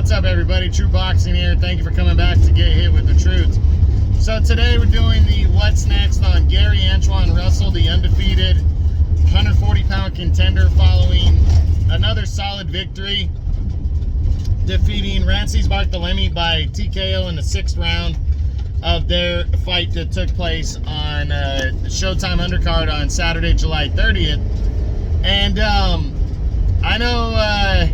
What's up, everybody? True Boxing here. Thank you for coming back to Get Hit with the Truth. So today we're doing the What's Next on Gary Antuanne Russell, the undefeated 140-pound contender, following another solid victory, defeating Rances Barthelemy by TKO in the 6th round of their fight that took place on Showtime undercard on Saturday, July 30th. And I know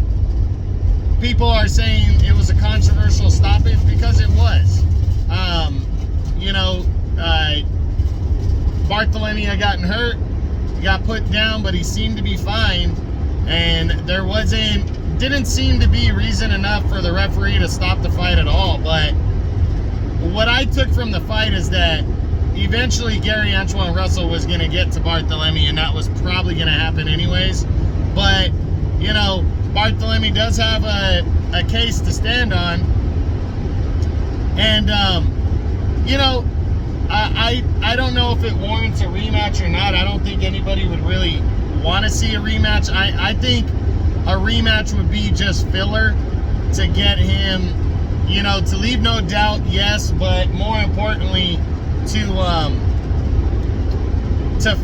people are saying it was a controversial stoppage because it was. Barthelemy had gotten hurt, he got put down, but he seemed to be fine, and there didn't seem to be reason enough for the referee to stop the fight at all. But what I took from the fight is that eventually Gary Antuanne Russell was going to get to Barthelemy, and that was probably going to happen anyways. But Barthelemy does have a case to stand on, and I don't know if it warrants a rematch or not. I don't think anybody would really want to see a rematch. I think a rematch would be just filler to get him, to leave no doubt, yes, but more importantly, to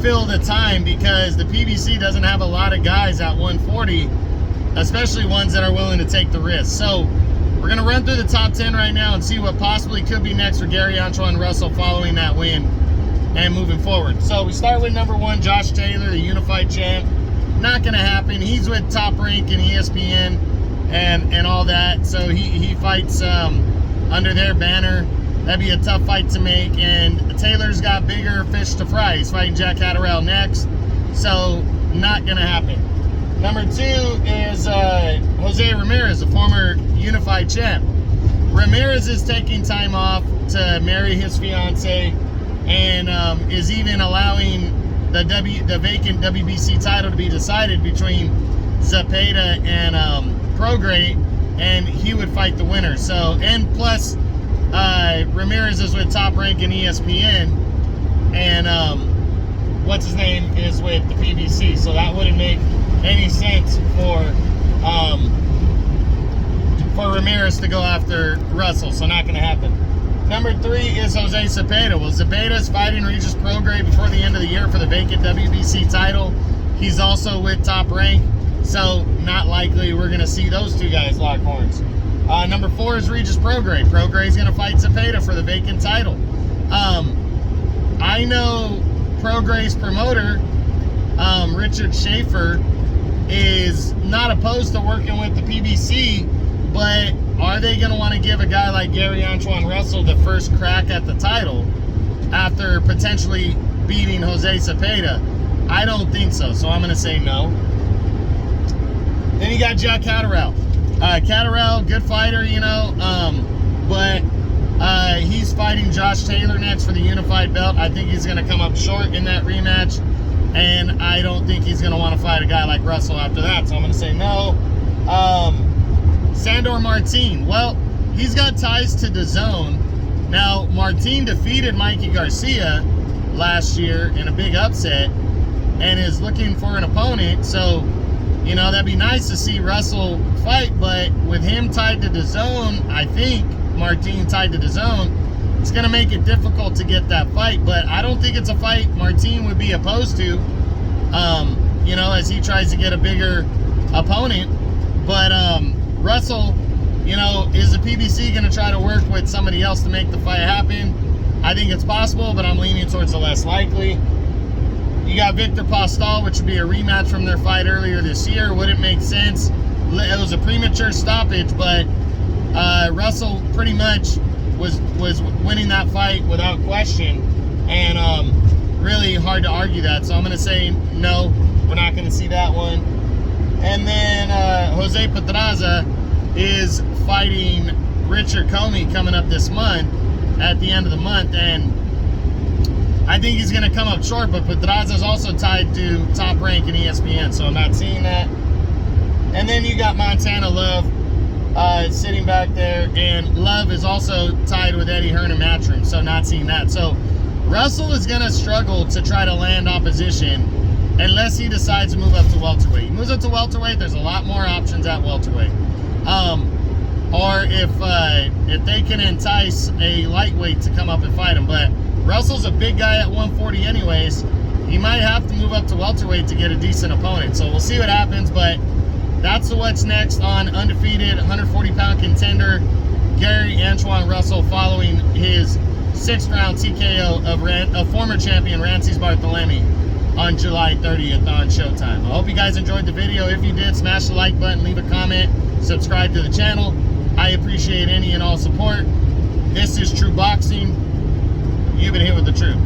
fill the time, because the PBC doesn't have a lot of guys at 140, especially ones that are willing to take the risk. So we're going to run through the top 10 right now and see what possibly could be next for Gary Antuanne Russell following that win and moving forward. So we start with number 1, Josh Taylor, the unified champ. Not going to happen. He's with Top Rank and ESPN and all that. So he fights under their banner. That'd be a tough fight to make. And Taylor's got bigger fish to fry. He's fighting Jack Catterall next. So not going to happen. Number 2 is Jose Ramirez, a former unified champ. Ramirez is taking time off to marry his fiance, and is even allowing the vacant WBC title to be decided between Zepeda and Prograis, and he would fight the winner. So, and plus, Ramirez is with Top Rank and ESPN, and what's his name is with the PBC. So that wouldn't make any sense for Ramirez to go after Russell, so not going to happen. Number 3 is Jose Zepeda. Well, Zepeda's fighting Regis Prograis before the end of the year for the vacant WBC title. He's also with Top Rank, so not likely we're going to see those two guys lock horns. Number 4 is Regis Prograis. Prograis going to fight Zepeda for the vacant title. I know Prograis' promoter, Richard Schaefer, is not opposed to working with the PBC, but are they going to want to give a guy like Gary Antuanne Russell the first crack at the title after potentially beating Jose Zepeda? I don't think so, so I'm going to say no. Then you got Jack Catterall. Catterall, good fighter, but he's fighting Josh Taylor next for the unified belt. I think he's going to come up short in that rematch, and I don't think he's going to want to fight a guy like Russell after that, so I'm going to say no. Sandor Martin, well, he's got ties to DAZN. Now, Martin defeated Mikey Garcia last year in a big upset and is looking for an opponent, so, that'd be nice to see Russell fight, but with him tied to DAZN, I think, Martin tied to DAZN, it's going to make it difficult to get that fight, but I don't think it's a fight Martin would be opposed to, as he tries to get a bigger opponent. But Russell, is the PBC going to try to work with somebody else to make the fight happen? I think it's possible, but I'm leaning towards the less likely. You got Victor Postal, which would be a rematch from their fight earlier this year. Wouldn't make sense. It was a premature stoppage, but Russell pretty much was winning that fight without question, and really hard to argue that. So I'm going to say no, we're not going to see that one. And then Jose Pedraza is fighting Richard Comey coming up this month, at the end of the month, and I think he's going to come up short, but Pedraza is also tied to Top Rank and ESPN, so I'm not seeing that. And then you got Montana Love sitting back there, and Love is also tied with Eddie Hearn and Matchroom, so not seeing that. So Russell is going to struggle to try to land opposition unless he decides to move up to welterweight. He moves up to welterweight, there's a lot more options at welterweight. or if they can entice a lightweight to come up and fight him. But Russell's a big guy at 140 anyways. He might have to move up to welterweight to get a decent opponent. So we'll see what happens, but that's what's next on Undefeated 140-pound contender Gary Antuanne Russell, following his 6th round TKO of former champion Rances Barthelemy on July 30th on Showtime. I hope you guys enjoyed the video. If you did, smash the like button, leave a comment, subscribe to the channel. I appreciate any and all support. This is True Boxing. You've been here with the truth.